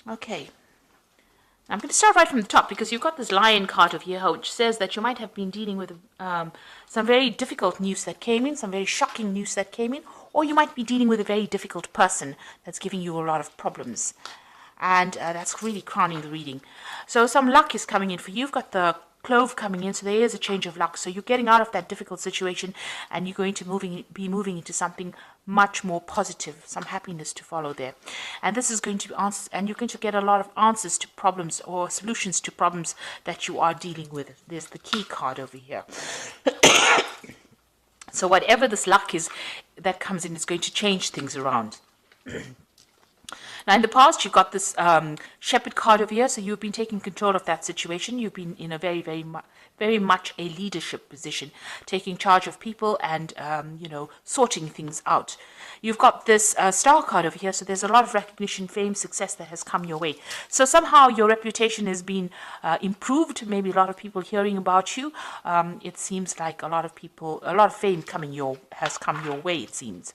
Okay. I'm going to start right from the top because you've got this lion card over here, which says that you might have been dealing with some very difficult news that came in, some very shocking news that came in, or you might be dealing with a very difficult person that's giving you a lot of problems. And that's really crowning the reading. So some luck is coming in for you. You've got the clove coming in, so there is a change of luck. So you're getting out of that difficult situation, and you're going to be moving into something much more positive, some happiness to follow there. And this is going to be answers, and you're going to get a lot of answers to problems or solutions to problems that you are dealing with. There's the key card over here. So whatever this luck is that comes in is going to change things around. Now, in the past, you've got this shepherd card over here, so you've been taking control of that situation. You've been in a very much a leadership position, taking charge of people and, sorting things out. You've got this star card over here, so there's a lot of recognition, fame, success that has come your way. So somehow your reputation has been improved, maybe a lot of people hearing about you. It seems like a lot of fame has come your way, it seems.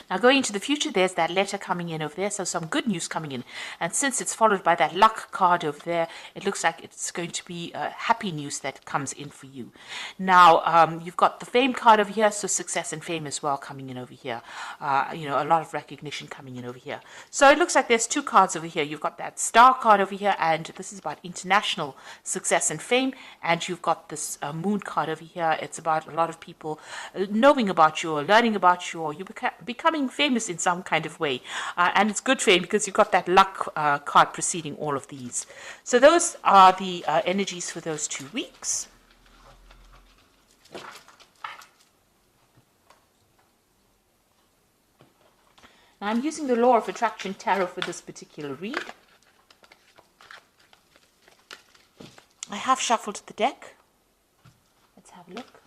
Now, going into the future, there's that letter coming in over there, so some good news coming in. And since it's followed by that luck card over there, it looks like it's going to be happy news that comes in for you. Now, you've got the fame card over here, so success and fame as well coming in over here. A lot of recognition coming in over here. So it looks like there's two cards over here. You've got that star card over here, and this is about international success and fame. And you've got this moon card over here. It's about a lot of people knowing about you or learning about you, or you becoming famous in some kind of way. And it's good fame because you've got that luck card preceding all of these. So those are the energies for those 2 weeks. Now I'm using the Law of Attraction Tarot for this particular read. I have shuffled the deck. Let's have a look.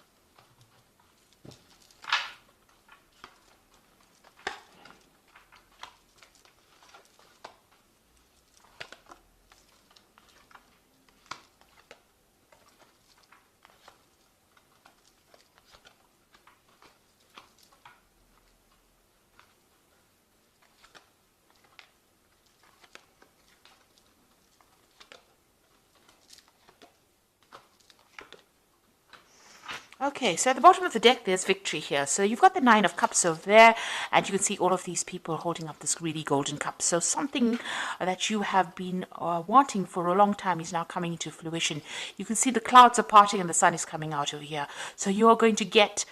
Okay, so at the bottom of the deck, there's victory here. So you've got the Nine of Cups over there, and you can see all of these people holding up this really golden cup. So something that you have been wanting for a long time is now coming into fruition. You can see the clouds are parting and the sun is coming out over here. So you're going to get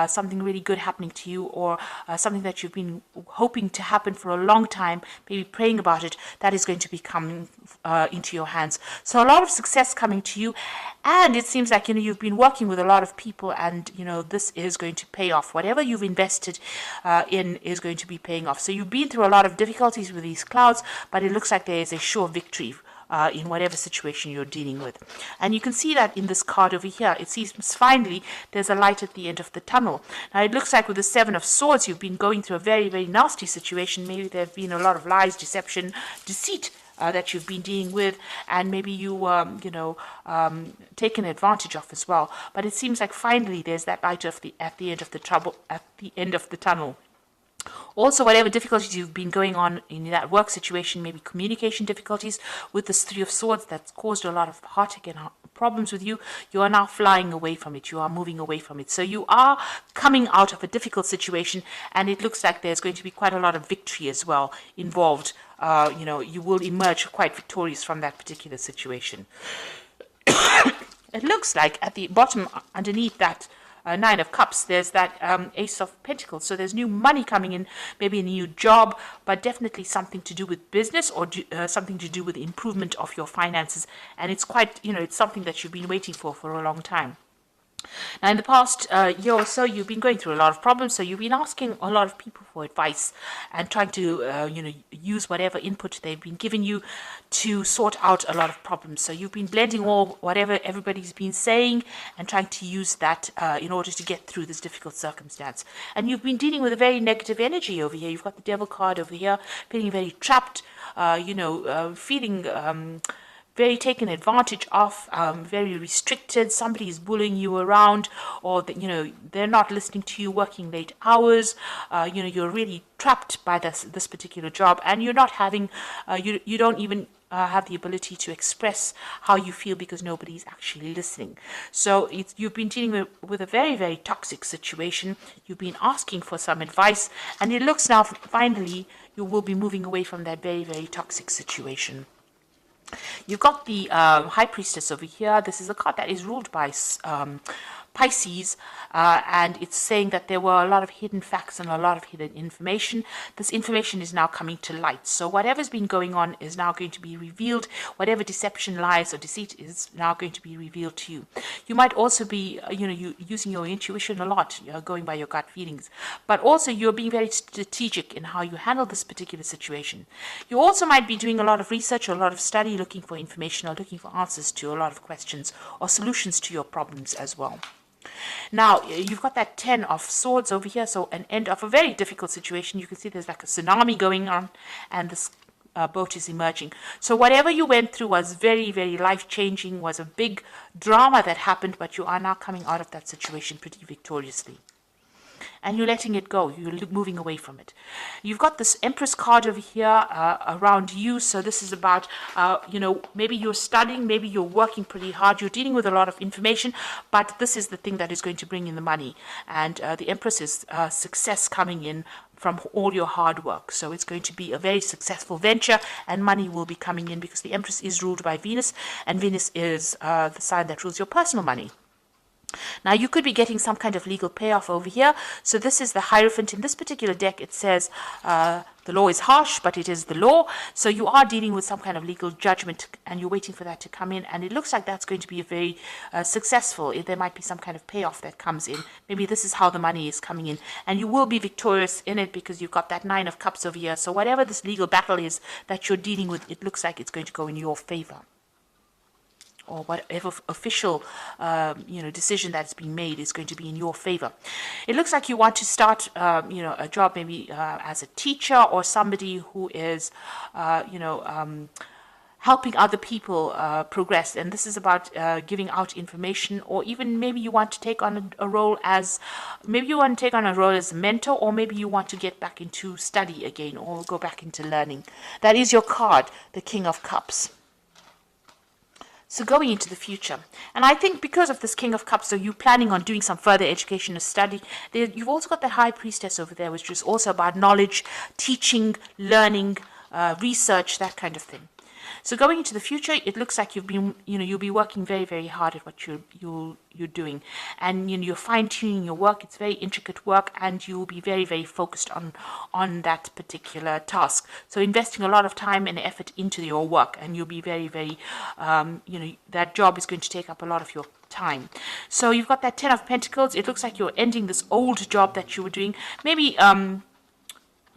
something really good happening to you, or something that you've been hoping to happen for a long time, maybe praying about it, that is going to be coming into your hands. So a lot of success coming to you, and it seems like you've been working with a lot of people, and this is going to pay off. Whatever you've invested in is going to be paying off. So you've been through a lot of difficulties with these clouds, but it looks like there is a sure victory in whatever situation you're dealing with. And you can see that in this card over here. It seems finally there's a light at the end of the tunnel. Now it looks like with the Seven of Swords, you've been going through a very, very nasty situation. Maybe there have been a lot of lies, deception, deceit that you've been dealing with, and maybe you taken advantage of as well. But it seems like finally there's that light at the end of the tunnel. Also, whatever difficulties you've been going on in that work situation, maybe communication difficulties with this Three of Swords that's caused a lot of heartache and problems with you, you are now flying away from it. You are moving away from it. So you are coming out of a difficult situation, and it looks like there's going to be quite a lot of victory as well involved. You will emerge quite victorious from that particular situation. It looks like at the bottom, underneath that Nine of Cups, there's that Ace of Pentacles. So there's new money coming in, maybe a new job, but definitely something to do with business, or something to do with the improvement of your finances. And it's quite, it's something that you've been waiting for a long time. Now, in the past year or so, you've been going through a lot of problems, so you've been asking a lot of people for advice and trying to, use whatever input they've been giving you to sort out a lot of problems. So you've been blending all whatever everybody's been saying and trying to use that in order to get through this difficult circumstance. And you've been dealing with a very negative energy over here. You've got the Devil card over here, feeling very trapped, feeling very taken advantage of, very restricted. Somebody is bullying you around, or that, they're not listening to you, working late hours. You're really trapped by this particular job, and you're not having, you don't even have the ability to express how you feel because nobody's actually listening. So you've been dealing with a very, very toxic situation. You've been asking for some advice, and it looks now finally you will be moving away from that very, very toxic situation. You've got the High Priestess over here. This is a card that is ruled by Pisces, and it's saying that there were a lot of hidden facts and a lot of hidden information. This information is now coming to light. So whatever's been going on is now going to be revealed. Whatever deception, lies, or deceit is now going to be revealed to you. You might also be, using your intuition a lot, going by your gut feelings. But also you're being very strategic in how you handle this particular situation. You also might be doing a lot of research or a lot of study, looking for information or looking for answers to a lot of questions or solutions to your problems as well. Now, you've got that 10 of Swords over here, so an end of a very difficult situation. You can see there's like a tsunami going on, and this boat is emerging. So whatever you went through was very, very life-changing, was a big drama that happened, but you are now coming out of that situation pretty victoriously. And you're letting it go. You're moving away from it. You've got this Empress card over here around you. So this is about, maybe you're studying, maybe you're working pretty hard. You're dealing with a lot of information, but this is the thing that is going to bring in the money. And the Empress is success coming in from all your hard work. So it's going to be a very successful venture, and money will be coming in because the Empress is ruled by Venus, and Venus is the sign that rules your personal money. Now, you could be getting some kind of legal payoff over here. So this is the Hierophant. In this particular deck, it says the law is harsh, but it is the law. So you are dealing with some kind of legal judgment, and you're waiting for that to come in. And it looks like that's going to be a very successful. There might be some kind of payoff that comes in. Maybe this is how the money is coming in. And you will be victorious in it because you've got that 9 of Cups over here. So whatever this legal battle is that you're dealing with, it looks like it's going to go in your favor. Or whatever official, decision that's being made is going to be in your favor. It looks like you want to start, a job maybe as a teacher or somebody who is, helping other people progress. And this is about giving out information, or even maybe you want to take on a role as, a mentor, or maybe you want to get back into study again or go back into learning. That is your card, the King of Cups. So going into the future, and I think because of this King of Cups, so you're planning on doing some further education or study, you've also got the High Priestess over there, which is also about knowledge, teaching, learning, research, that kind of thing. So going into the future, it looks like you'll be working very, very hard at what you're doing, and you're fine-tuning your work. It's very intricate work, and you'll be very, very focused on that particular task. So investing a lot of time and effort into your work, and you'll be very, very, that job is going to take up a lot of your time. So you've got that 10 of Pentacles. It looks like you're ending this old job that you were doing. Maybe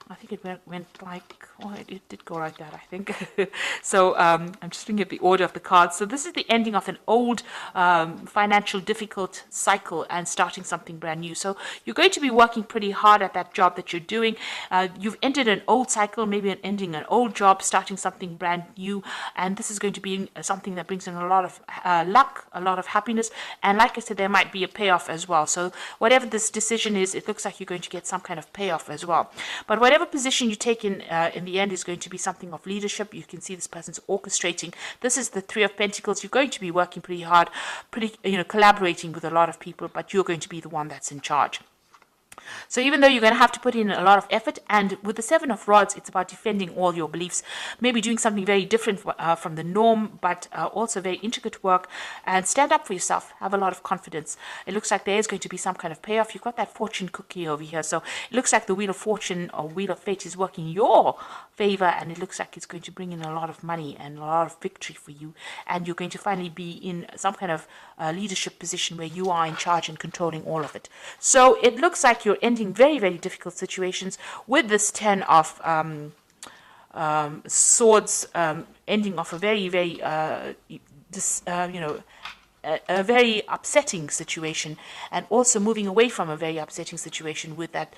I think it went like, it did go like that, I think. So I'm just looking at the order of the cards. So this is the ending of an old financial difficult cycle and starting something brand new. So you're going to be working pretty hard at that job that you're doing. You've ended an old cycle, maybe ending an old job, starting something brand new. And this is going to be something that brings in a lot of luck, a lot of happiness. And like I said, there might be a payoff as well. So whatever this decision is, it looks like you're going to get some kind of payoff as well. But whatever position you take in the end is going to be something of leadership. You can see this person's orchestrating. This is the 3 of Pentacles. You're going to be working pretty hard, collaborating with a lot of people, but you're going to be the one that's in charge. So even though you're going to have to put in a lot of effort, and with the 7 of Rods, it's about defending all your beliefs, maybe doing something very different from the norm, but also very intricate work, and stand up for yourself. Have a lot of confidence. It looks like there is going to be some kind of payoff. You've got that fortune cookie over here, so it looks like the Wheel of Fortune or Wheel of Fate is working in your favor, and it looks like it's going to bring in a lot of money and a lot of victory for you, and you're going to finally be in some kind of leadership position where you are in charge and controlling all of it. So it looks like you're ending very, very difficult situations with this 10 of Swords, ending off a very, very a very upsetting situation, and also moving away from a very upsetting situation with that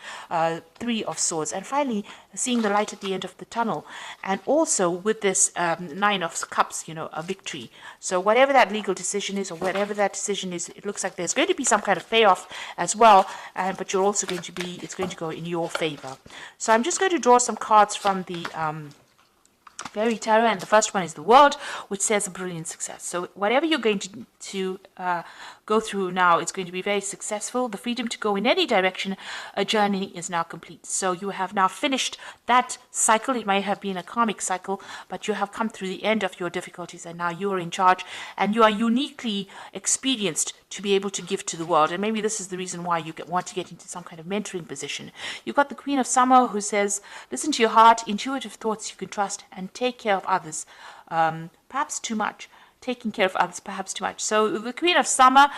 Three of Swords, and finally seeing the light at the end of the tunnel, and also with this Nine of Cups, a victory. So whatever that legal decision is, or whatever that decision is, it looks like there's going to be some kind of payoff as well, but you're also going to be, it's going to go in your favor. So I'm just going to draw some cards from the Fairy Tarot, and the first one is the World, which says a brilliant success. So whatever you're going to go through now, it's going to be very successful. The freedom to go in any direction, a journey is now complete. So you have now finished that cycle. It may have been a karmic cycle, but you have come through the end of your difficulties, and now you are in charge, and you are uniquely experienced to be able to give to the world. And maybe this is the reason why you want to get into some kind of mentoring position. You've got the Queen of Summer, who says, listen to your heart, intuitive thoughts you can trust, and take care of others, perhaps too much. Taking care of others, perhaps too much. So the Queen of Summer,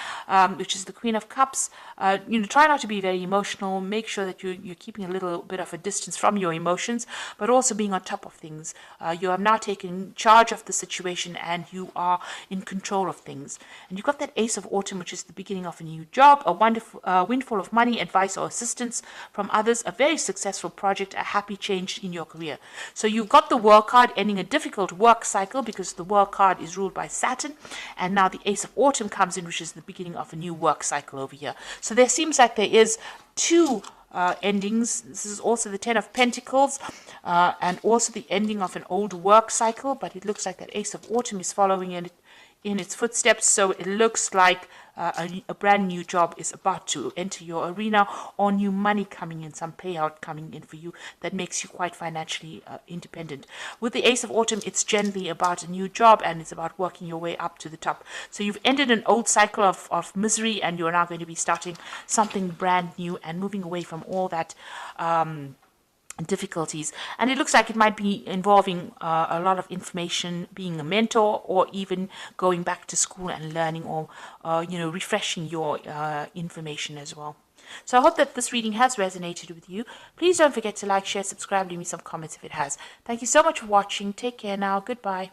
which is the Queen of Cups, try not to be very emotional. Make sure that you're keeping a little bit of a distance from your emotions, but also being on top of things. You have now taken charge of the situation, and you are in control of things. And you've got that Ace of Autumn, which is the beginning of a new job, a wonderful windfall of money, advice, or assistance from others, a very successful project, a happy change in your career. So you've got the World card, ending a difficult work cycle, because the World card is ruled by Saturn, and now the Ace of Autumn comes in, which is the beginning of a new work cycle over here. So there seems like there is two endings. This is also the Ten of Pentacles, and also the ending of an old work cycle, but it looks like that Ace of Autumn is following in its footsteps. So it looks like a brand new job is about to enter your arena, or new money coming in, some payout coming in for you that makes you quite financially independent. With the Ace of Autumn, it's generally about a new job, and it's about working your way up to the top. So you've ended an old cycle of misery, and you're now going to be starting something brand new and moving away from all that difficulties. And it looks like it might be involving a lot of information, being a mentor, or even going back to school and learning, or refreshing your information as well. So I hope that this reading has resonated with you. Please don't forget to like, share, subscribe, leave me some comments if it has. Thank you so much for watching. Take care now. Goodbye.